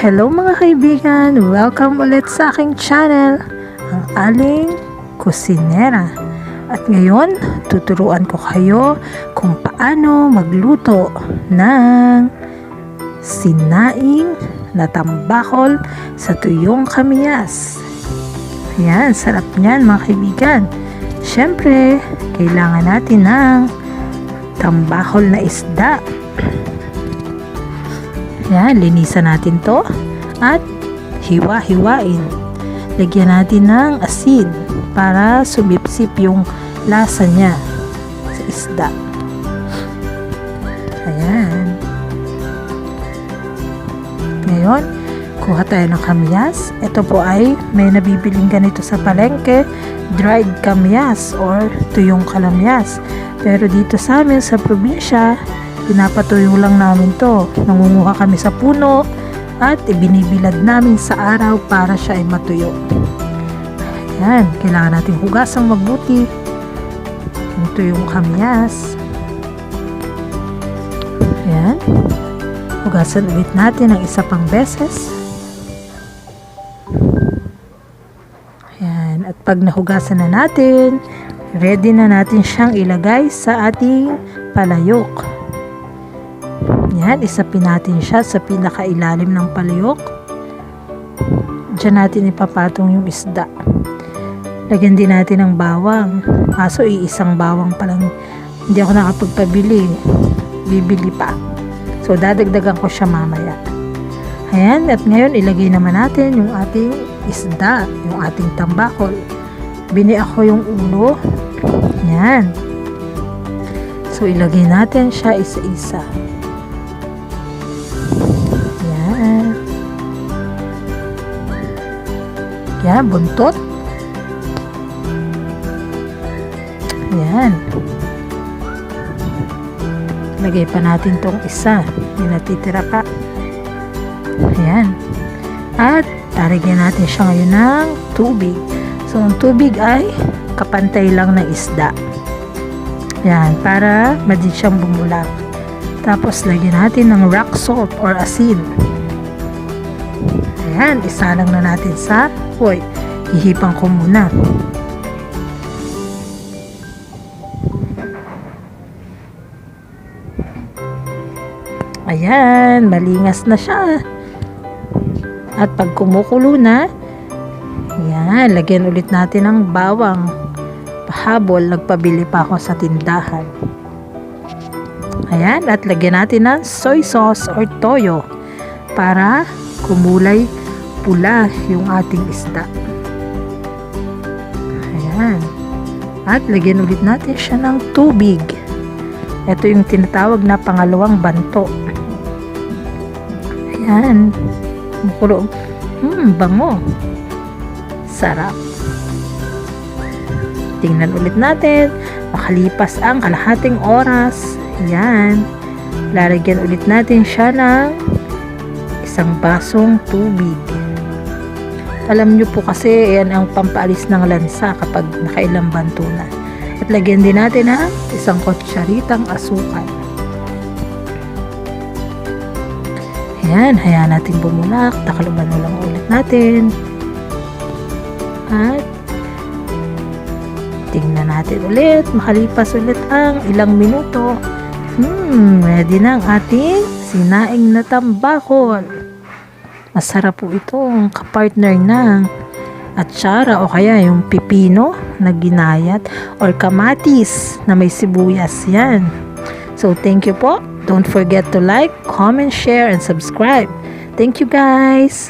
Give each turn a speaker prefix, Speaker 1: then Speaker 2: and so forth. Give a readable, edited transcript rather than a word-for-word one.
Speaker 1: Hello mga kaibigan! Welcome ulit sa aking channel, ang Aling Kusinera. At ngayon, tuturuan ko kayo kung paano magluto ng sinaing na tambakol sa tuyong kamyas. Ayan, sarap niyan mga kaibigan. Siyempre, kailangan natin ng tambakol na isda. Ayan, linisan natin to at hiwa-hiwain. Lagyan natin ng asin para sumipsip yung lasa niya sa isda. Ayan. Ngayon, kuha tayo ng kamyas. Ito po ay may nabibiling ganito sa palengke, dried kamyas or tuyong kalamyas. Pero dito sa amin sa probinsya, pinapatuyo lang namin to. Nangunguha kami sa puno at ibinibilad namin sa araw para siya ay matuyo. Ayan, kailangan natin hugasang mabuti yung tuyong kamyas. Ayan, hugasan ulit natin ng isa pang beses. Ayan, at pag nahugasan na natin, ready na natin siyang ilagay sa ating palayok. Yan, isapin natin siya sa pinakailalim ng palayok. Diyan natin ipapatong yung isda. Lagyan din natin ng bawang. Kaso iisang bawang pa lang. Hindi ako nakapagpabili. Bibili pa. So dadagdagan ko siya mamaya. Ayan, at ngayon ilagay naman natin yung ating isda, yung ating tambakol. Bini ako yung ulo. Yan. So ilagay natin siya isa-isa. Yan, buntot. Yan. Lagay pa natin tong isa. May natitira pa. Ayan. At tarigyan natin siya ngayon ng tubig. So, ang tubig ay kapantay lang ng isda. Yan, para madali siyang bumulak. Tapos, lagyan natin ng rock salt or asin. Ayan, isalang na natin sa hoy. Hihipang ko muna. Ayan, malingas na siya. At pag kumukulo na, ayan, lagyan ulit natin ng bawang. Pahabol, nagpabili pa ako sa tindahan. Ayan, at lagyan natin ng soy sauce or toyo para kumulay pula yung ating isda. Ayan. At lagyan ulit natin siya ng tubig. Ito yung tinatawag na pangalawang banto. Ayan. Mukulo. Bango. Sarap. Tingnan ulit natin. Makalipas ang kalahating oras. Ayan. Lalagyan ulit natin siya ng isang basong tubig. Alam nyo po kasi yan ang pampaalis ng lansa kapag nakailang banto na. At lagyan din natin ng isang kutsaritang asukal. Ayan, hayaan natin bumulak. Takaloban na lang ulit natin. At tingnan natin ulit. Makalipas ulit ang ilang minuto. Ready na ang ating sinaing na tambakol. Masarap po itong kapartner ng atsara o kaya yung pipino na ginayat or kamatis na may sibuyas. Yan. So, thank you po. Don't forget to like, comment, share, and subscribe. Thank you guys!